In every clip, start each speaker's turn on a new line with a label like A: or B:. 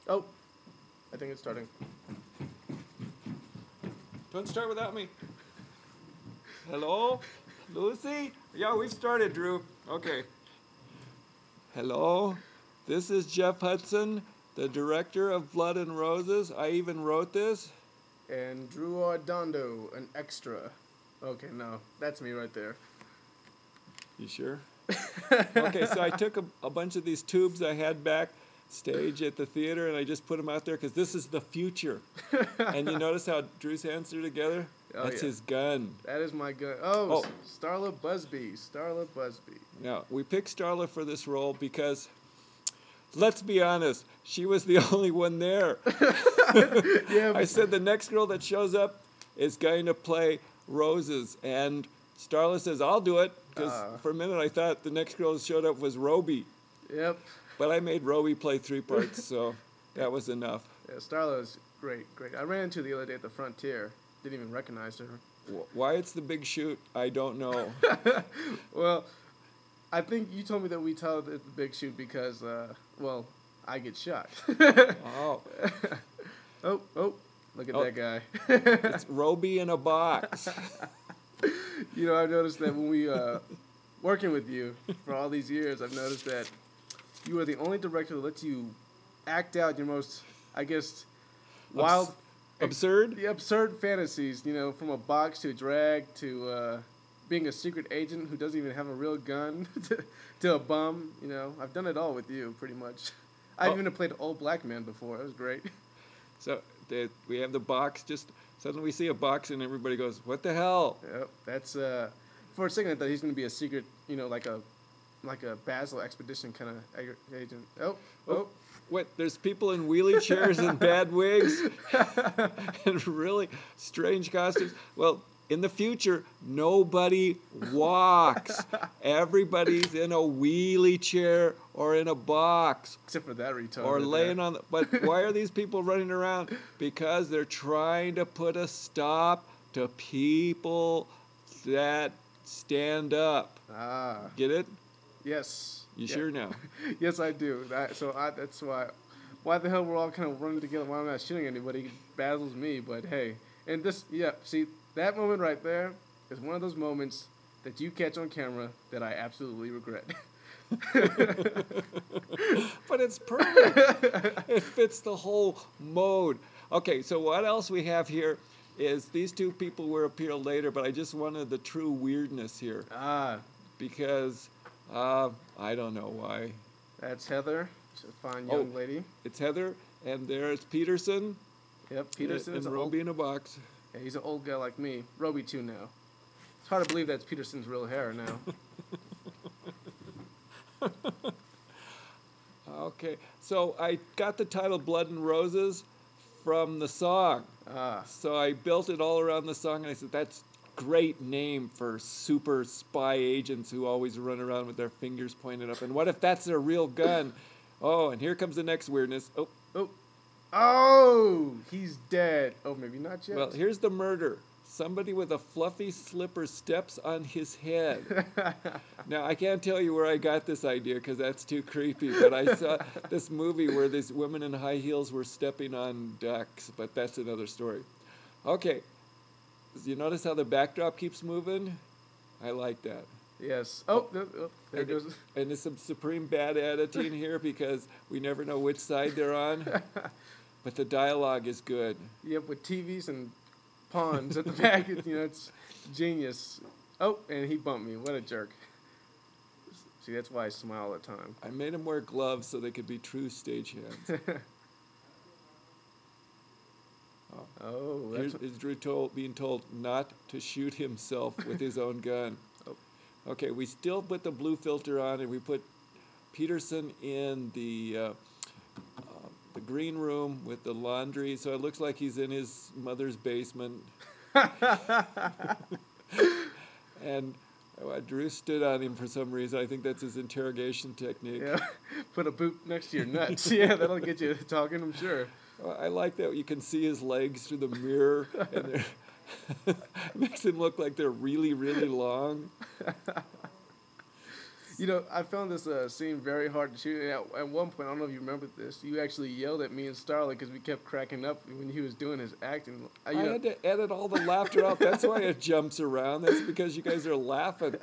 A: Oh, I think it's starting.
B: Don't start without me. Hello? Lucy? Yeah, we've started, Drew. Okay. Hello? This is Jeff Hudson, the director of Blood and Roses. I even wrote this.
A: And Drew Arredondo, an extra. Okay, no, that's me right there.
B: You sure? Okay, so I took a bunch of these tubes I had backstage at the theater, and I just put them out there because this is the future. And you notice how Drew's hands are together?
A: Oh,
B: That's
A: yeah.
B: his gun.
A: That is my gun. Oh, Starla Busby. Starla Busby.
B: Now, we picked Starla for this role because, let's be honest, she was the only one there.
A: Yeah,
B: I said the next girl that shows up is going to play Roses, and Starla says, I'll do it, because for a minute I thought the next girl that showed up was Roby.
A: Yep.
B: But I made Roby play 3 parts, so that was enough.
A: Yeah, Starla is great. I ran into her the other day at the Frontier. Didn't even recognize her.
B: Why it's the big shoot, I don't know.
A: Well, I think you told me that we titled it the big shoot because, well, I get shot.
B: Oh.
A: Oh, look at that guy.
B: It's Roby in a box.
A: You know, I've noticed that when we working with you for all these years, I've noticed that you are the only director that lets you act out your most, I guess, wild,
B: absurd?
A: The absurd fantasies. You know, from a box to a drag to being a secret agent who doesn't even have a real gun to a bum. You know, I've done it all with you, pretty much. I've even played an old black man before. It was great.
B: So we have the box. Just suddenly we see a box and everybody goes, "What the hell?"
A: Yep, that's for a second I thought he's going to be a secret, you know, like a Basil expedition kind of agent. Oh.
B: What? There's people in wheelie chairs and bad wigs and really strange costumes. Well, in the future, nobody walks. Everybody's in a wheelie chair or in a box.
A: Except for that retard.
B: Or laying on the... But why are these people running around? Because they're trying to put a stop to people that stand up.
A: Ah.
B: Get it?
A: Yes.
B: You sure now?
A: Yes, I do. That's why. Why the hell we're all kind of running together? Why I'm not shooting anybody? He battles me, but hey. And this, see, that moment right there is one of those moments that you catch on camera that I absolutely regret.
B: But it's perfect. It fits the whole mode. Okay, so what else we have here is these 2 people will appear later, but I just wanted the true weirdness here.
A: Ah.
B: Because... I don't know why.
A: That's Heather. She's a fine young lady.
B: It's Heather, and there's Peterson.
A: Yep, Peterson is
B: Roby in a box.
A: Yeah, he's an old guy like me. Roby too now. It's hard to believe that's Peterson's real hair now.
B: Okay, so I got the title Blood and Roses from the song.
A: Ah.
B: So I built it all around the song, and I said, that's great name for super spy agents who always run around with their fingers pointed up. And what if that's their real gun? Oh, and here comes the next weirdness.
A: Oh, he's dead. Oh, maybe not yet.
B: Well, here's the murder. Somebody with a fluffy slipper steps on his head. Now, I can't tell you where I got this idea because that's too creepy, but I saw this movie where these women in high heels were stepping on ducks, but that's another story. Okay. You notice how the backdrop keeps moving? I like that.
A: Yes. Oh, there it goes.
B: And there's some supreme bad editing here because we never know which side they're on. But the dialogue is good.
A: Yep, with TVs and pawns at the back. It's genius. Oh, and he bumped me. What a jerk. See, that's why I smile all the time.
B: I made him wear gloves so they could be true stage hands.
A: Oh,
B: Here's Drew being told not to shoot himself with his own gun. Okay, we still put the blue filter on, and we put Peterson in the green room with the laundry, so it looks like he's in his mother's basement. And Drew stood on him for some reason. I think that's his interrogation technique.
A: Yeah, put a boot next to your nuts. Yeah, that'll get you talking, I'm sure.
B: I like that you can see his legs through the mirror, and it makes him look like they're really, really long.
A: You know, I found this scene very hard to shoot. At one point, I don't know if you remember this, you actually yelled at me and Starla because we kept cracking up when he was doing his acting.
B: I had to edit all the laughter out. That's why it jumps around. That's because you guys are laughing.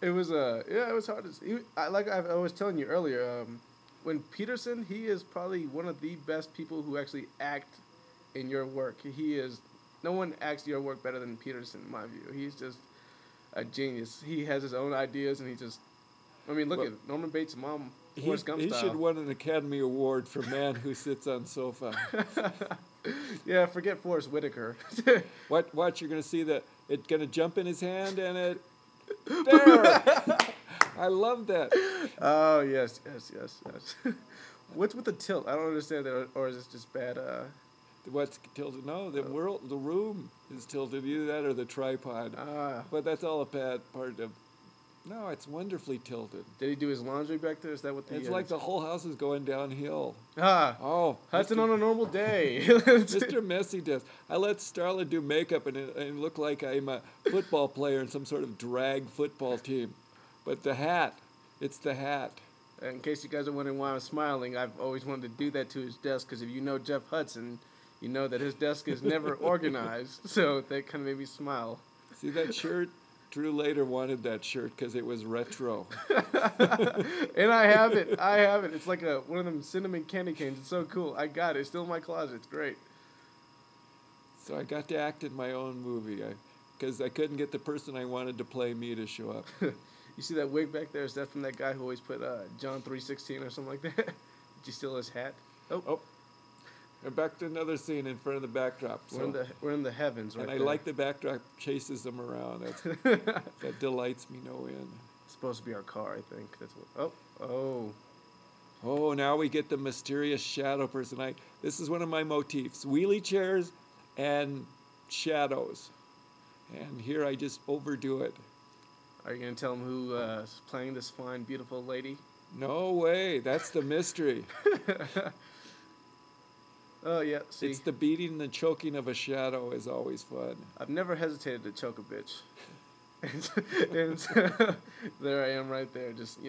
A: It was it was hard to see. Like I was telling you earlier, when Peterson, he is probably one of the best people who actually act in your work. No one acts your work better than Peterson, in my view. He's just a genius. He has his own ideas, and look at Norman Bates' mom, Forrest Gump style.
B: He should win an Academy Award for Man Who Sits on Sofa.
A: Yeah, forget Forrest Whitaker.
B: Watch, you're going to see it's going to jump in his hand, and it... There! I love that.
A: Oh, yes. What's with the tilt? I don't understand that, or is this just bad?
B: What's tilted? No, the room is tilted. Either that or the tripod. But that's all a bad part of... No, it's wonderfully tilted.
A: Did he do his laundry back there? Is that what
B: It's like the whole house is going downhill.
A: Oh, Hudson on a normal day.
B: Mr. Messy does. I let Starla do makeup and look like I'm a football player in some sort of drag football team. But it's the hat.
A: In case you guys are wondering why I'm smiling, I've always wanted to do that to his desk, because if you know Jeff Hudson, you know that his desk is never organized. So that kind of made me smile.
B: See that shirt? Drew later wanted that shirt because it was retro.
A: And I have it. It's like one of them cinnamon candy canes. It's so cool. I got it. It's still in my closet. It's great.
B: So I got to act in my own movie because I couldn't get the person I wanted to play me to show up.
A: You see that wig back there? Is that from that guy who always put John 3:16 or something like that? Did you steal his hat? Oh.
B: And back to another scene in front of the backdrop.
A: We're in the heavens, right?
B: And I like the backdrop chases them around. That delights me no end.
A: It's supposed to be our car, I think. That's what.
B: Oh, now we get the mysterious shadow person. This is one of my motifs: wheelie chairs and shadows. And here I just overdo it.
A: Are you gonna tell them who is playing this fine, beautiful lady?
B: No way. That's the mystery.
A: Oh, yeah, see.
B: It's the beating and the choking of a shadow is always fun.
A: I've never hesitated to choke a bitch. and so, there I am right there, just,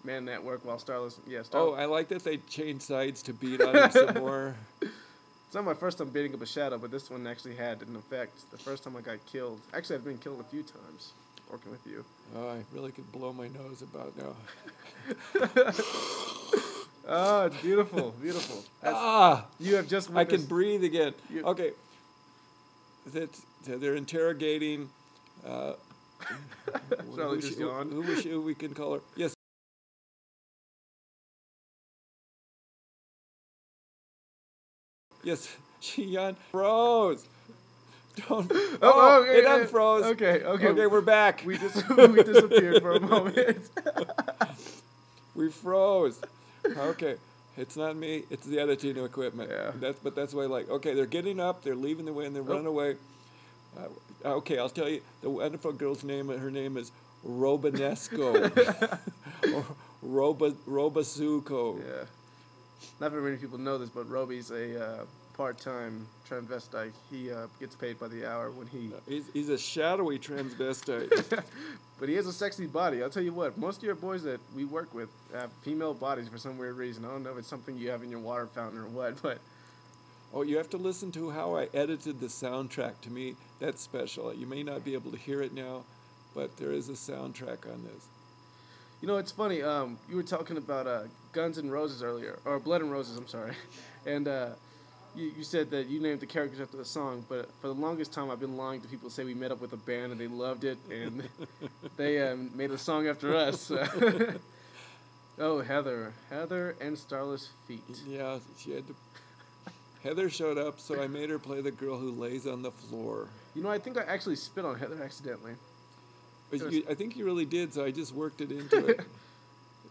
A: man that work while Starless... Yeah,
B: Oh, I like that they changed sides to beat on him some more.
A: It's not my first time beating up a shadow, but this one actually had an effect. The first time I got killed... Actually, I've been killed a few times working with you.
B: Oh, I really could blow my nose about now.
A: Oh, it's beautiful, beautiful. You have just witnessed...
B: I can breathe again. Okay. They're interrogating... who we can call her? Yes. Yes, she unfroze. Don't. It unfroze. Okay, we're back.
A: We disappeared for a moment.
B: We froze. Okay, it's not me. It's the editing equipment.
A: Yeah.
B: That's why. Okay, they're getting up. They're leaving the way and they're running away. Okay, I'll tell you. The wonderful girl's name. Her name is Robanesco. Or Robasuco.
A: Yeah. Not very many people know this, but Roby's a part-time transvestite. He gets paid by the hour when he...
B: He's a shadowy transvestite.
A: But he has a sexy body. I'll tell you what, most of your boys that we work with have female bodies for some weird reason. I don't know if it's something you have in your water fountain or what, but...
B: Oh, you have to listen to how I edited the soundtrack. To me, that's special. You may not be able to hear it now, but there is a soundtrack on this.
A: You know, it's funny. You were talking about Guns N' Roses earlier, or Blood and Roses, I'm sorry. And you said that you named the characters after the song, but for the longest time I've been lying to people who say we met up with a band and they loved it, and they made a song after us. Oh, Heather and Starless Feet.
B: Yeah, she had to... Heather showed up, so I made her play the girl who lays on the floor.
A: You know, I think I actually spit on Heather accidentally.
B: But I think you really did, so I just worked it into it.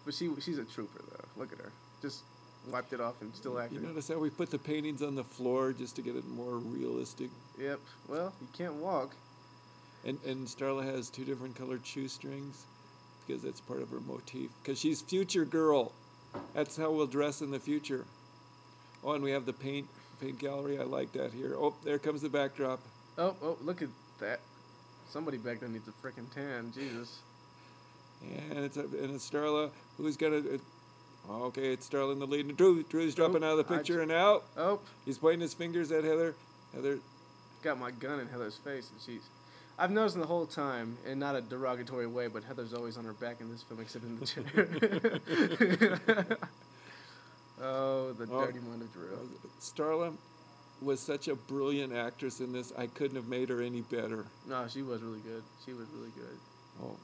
A: But she's a trooper, though. Look at her. Just wiped it off and still acting.
B: You notice how we put the paintings on the floor just to get it more realistic?
A: Yep. Well, you can't walk.
B: And Starla has 2 different colored shoestrings because that's part of her motif. Because she's future girl. That's how we'll dress in the future. Oh, and we have the paint gallery. I like that here. Oh, there comes the backdrop.
A: Oh, look at that. Somebody back there needs a frickin' tan. Jesus.
B: And it's Starla who's gonna. Okay, it's Starla in the lead. And Drew's dropping out of the picture and out.
A: Oh.
B: He's pointing his fingers at Heather. Heather.
A: Got my gun in Heather's face, and she's. I've noticed the whole time, in not a derogatory way, but Heather's always on her back in this film, except in the chair. Oh, the dirty mind of Drew.
B: Starla was such a brilliant actress in this. I couldn't have made her any better.
A: No, she was really good. She was really good.
B: Oh,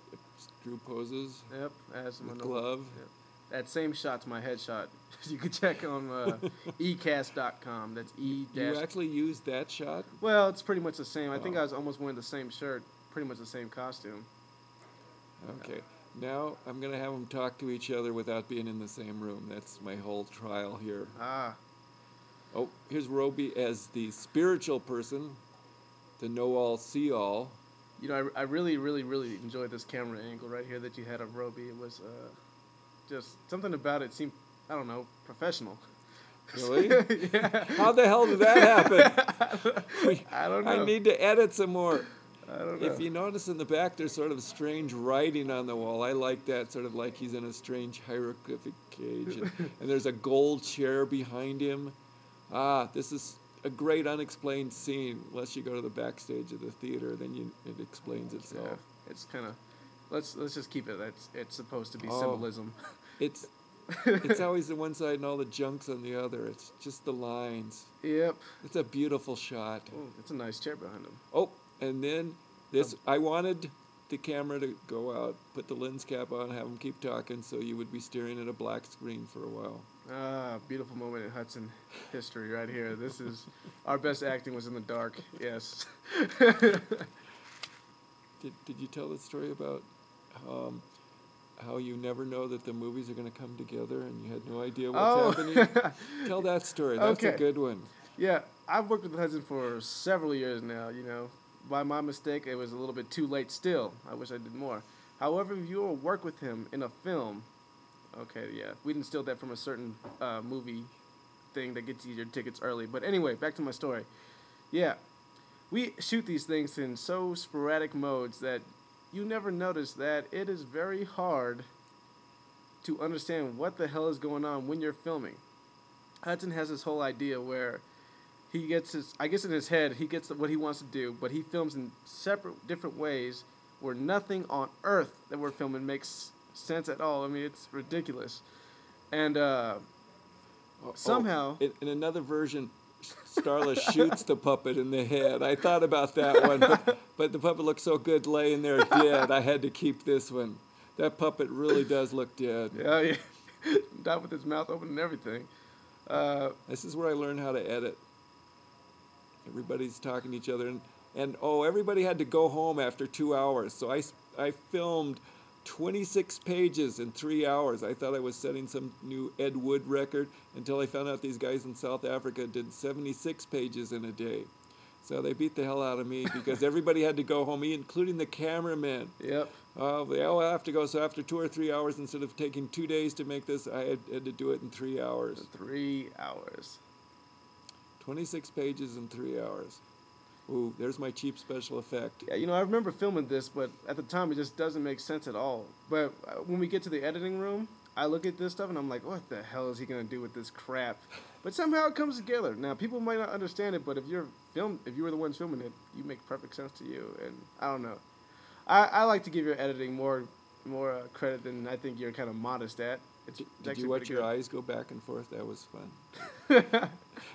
B: Drew poses.
A: Yep, as
B: the glove.
A: Yep. That same shot's my headshot. You can check on ecast.com. That's e.
B: You actually used that shot?
A: Well, it's pretty much the same. I think I was almost wearing the same shirt, pretty much the same costume.
B: Okay. Now I'm going to have them talk to each other without being in the same room. That's my whole trial here.
A: Ah.
B: Oh, here's Roby as the spiritual person, the know-all, see-all.
A: You know, I really, really, really enjoyed this camera angle right here that you had of Roby. It was just something about it seemed, I don't know, professional.
B: Really?
A: Yeah.
B: How the hell did that happen?
A: I don't know.
B: I need to edit some more.
A: I don't know.
B: If you notice in the back, there's sort of strange writing on the wall. I like that, sort of like he's in a strange hieroglyphic cage. And there's a gold chair behind him. Ah, this is a great unexplained scene. Unless you go to the backstage of the theater, then it explains itself.
A: Yeah, it's kind of, let's just keep it. It's supposed to be symbolism.
B: It's always the one side and all the junk's on the other. It's just the lines.
A: Yep.
B: It's a beautiful shot.
A: Oh, it's a nice chair behind him.
B: Oh, and then this, I wanted the camera to go out, put the lens cap on, have him keep talking, so you would be staring at a black screen for a while.
A: Ah, beautiful moment in Hudson history right here. This is, our best acting was in the dark, yes.
B: Did you tell the story about how you never know that the movies are going to come together and you had no idea what's happening? Tell that story. That's a good one.
A: Yeah, I've worked with Hudson for several years now, you know. By my mistake, it was a little bit too late still. I wish I did more. However, if you will work with him in a film, okay, yeah, we didn't steal that from a certain movie thing that gets you your tickets early. But anyway, back to my story. Yeah, we shoot these things in so sporadic modes that you never notice that it is very hard to understand what the hell is going on when you're filming. Hudson has this whole idea where he gets his, I guess in his head, he gets what he wants to do, but he films in separate, different ways where nothing on earth that we're filming makes sense at all. I mean, it's ridiculous. And somehow...
B: in another version, Starla shoots the puppet in the head. I thought about that one, but the puppet looked so good laying there dead, I had to keep this one. That puppet really does look dead.
A: Yeah. Died with his mouth open and everything.
B: This is where I learned how to edit. Everybody's talking to each other, and everybody had to go home after 2 hours. So I filmed 26 pages in 3 hours. I thought I was setting some new Ed Wood record until I found out these guys in South Africa did 76 pages in a day. So they beat the hell out of me because everybody had to go home, including the cameraman.
A: Yep.
B: They all have to go. So after 2 or 3 hours, instead of taking 2 days to make this, I had to do it in 3 hours.
A: 3 hours.
B: 26 pages in 3 hours. Ooh, there's my cheap special effect.
A: Yeah, you know, I remember filming this, but at the time it just doesn't make sense at all. But when we get to the editing room, I look at this stuff and I'm like, what the hell is he going to do with this crap? But somehow it comes together. Now, people might not understand it, but if you were the ones filming it, you make perfect sense to you. And I don't know. I like to give your editing more credit than I think you're kind of modest at.
B: Did you watch your eyes go back and forth? That was fun.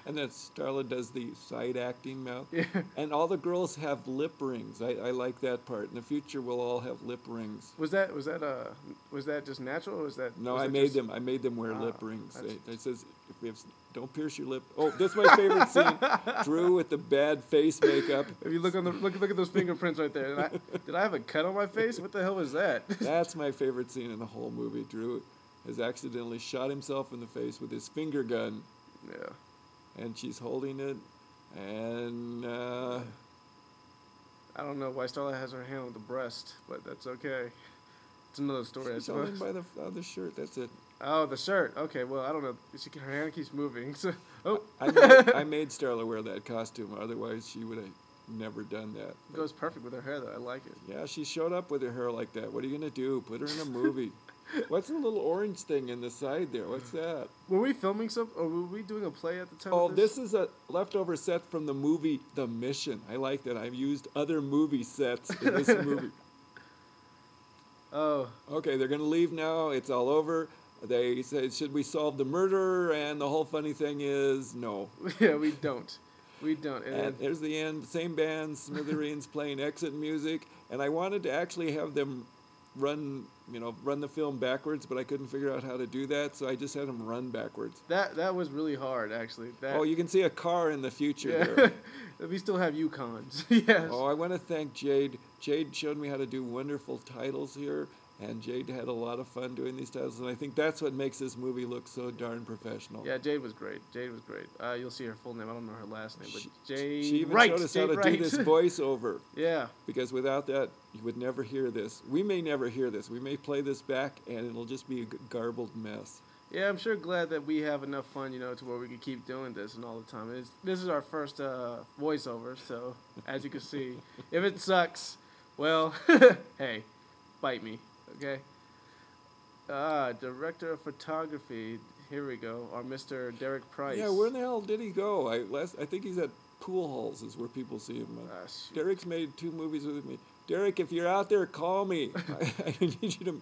B: And then Starla does the side acting mouth.
A: Yeah.
B: And all the girls have lip rings. I like that part. In the future, we'll all have lip rings.
A: Was that just natural, or was that?
B: No,
A: was
B: I made them wear lip rings. It says, don't pierce your lip. Oh, this is my favorite scene. Drew with the bad face makeup.
A: If you look at those fingerprints right there. Did I have a cut on my face? What the hell was that?
B: That's my favorite scene in the whole movie. Drew has accidentally shot himself in the face with his finger gun.
A: Yeah. And
B: she's holding it, and
A: I don't know why Starla has her hand on the breast, but that's okay. It's another story, I suppose.
B: She's holding by the shirt. That's it.
A: Oh, the shirt. Okay, well, I don't know. Her hand keeps moving. So,
B: I made Starla wear that costume. Otherwise, she would have never done that.
A: It goes perfect with her hair, though. I like it.
B: Yeah, she showed up with her hair like that. What are you going to do? Put her in a movie. What's the little orange thing in the side there? What's that?
A: Were we filming or were we doing a play at the time?
B: Oh,
A: of this?
B: this is a leftover set from the movie The Mission. I like that. I've used other movie sets in this movie.
A: Oh.
B: Okay, they're going to leave now. It's all over. They say, should we solve the murder? And the whole funny thing is, no.
A: Yeah, we don't. We don't.
B: And there's the end. Same band, Smithereens, playing exit music. And I wanted to actually have them run the film backwards, but I couldn't figure out how to do that, so I just had them run backwards.
A: That was really hard, actually.
B: Oh, you can see a car in the future
A: yeah.
B: there.
A: We still have Yukons. Yes.
B: Oh, I want to thank Jade. Jade showed me how to do wonderful titles here, and Jade had a lot of fun doing these titles, and I think that's what makes this movie look so darn professional.
A: Yeah, Jade was great. Jade was great. You'll see her full name. I don't know her last name, but Jade.
B: She even showed us how to do this voiceover.
A: Yeah.
B: Because without that, you would never hear this. We may never hear this. We may play this back, and it'll just be a garbled mess.
A: Yeah, I'm sure glad that we have enough fun, to where we can keep doing this and all the time. This is our first voiceover, so as you can see, if it sucks, well, hey, bite me, okay? Director of photography, here we go, our Mr. Derek Price.
B: Yeah, where the hell did he go? I think he's at pool halls is where people see him. Derek's made 2 movies with me. Derek, if you're out there, call me. I need you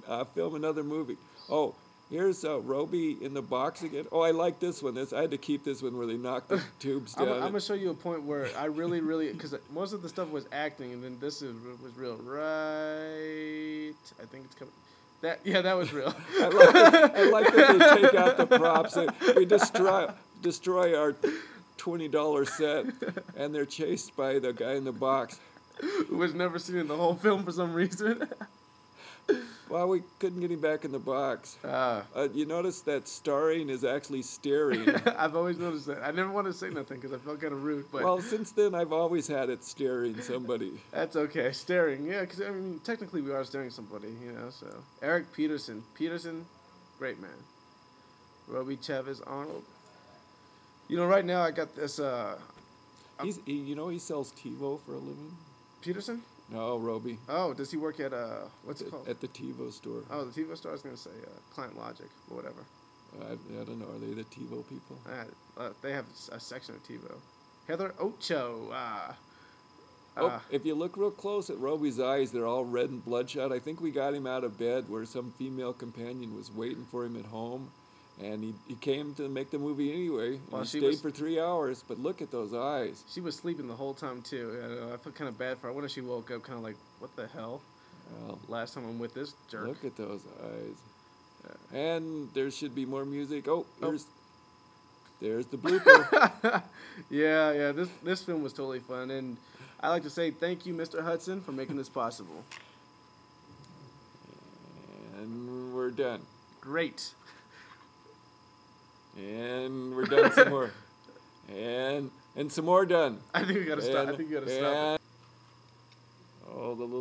B: to film another movie. Oh, here's Roby in the box again. Oh, I like this one. I had to keep this one where they knocked the tubes down.
A: I'm going to show you a point where I really, because most of the stuff was acting, and then this was real, right? I think it's coming. That was real.
B: I like that they take out the props. We destroy our $20 set, and they're chased by the guy in the box.
A: Who was never seen in the whole film for some reason.
B: Well, we couldn't get him back in the box. You notice that starring is actually staring.
A: I've always noticed that. I never want to say nothing because I felt kind of rude. But
B: well, since then, I've always had it staring somebody.
A: That's okay. Staring. Yeah, because, technically we are staring somebody, so. Eric Peterson. Peterson, great man. Roby Chavez Arnold. Right now I got this.
B: He sells TiVo for a living.
A: Peterson?
B: No, Roby.
A: Oh, does he work at what's it called?
B: At the TiVo store.
A: Oh, the TiVo store. I was gonna say Client Logic or whatever.
B: I don't know. Are they the TiVo people?
A: They have a section of TiVo. Heather Ocho.
B: If you look real close at Roby's eyes, they're all red and bloodshot. I think we got him out of bed where some female companion was waiting for him at home. And he came to make the movie anyway. Well, he stayed for 3 hours, but look at those eyes.
A: She was sleeping the whole time, too. I feel kind of bad for her. I wonder if she woke up kind of like, what the hell? Well, last time I'm with this jerk.
B: Look at those eyes. Yeah. And there should be more music. Oh, there's the blooper.
A: Yeah, this film was totally fun. And I'd like to say thank you, Mr. Hudson, for making this possible.
B: And we're done.
A: Great.
B: And we're done some more. And some more done.
A: I think we gotta stop. Oh, the little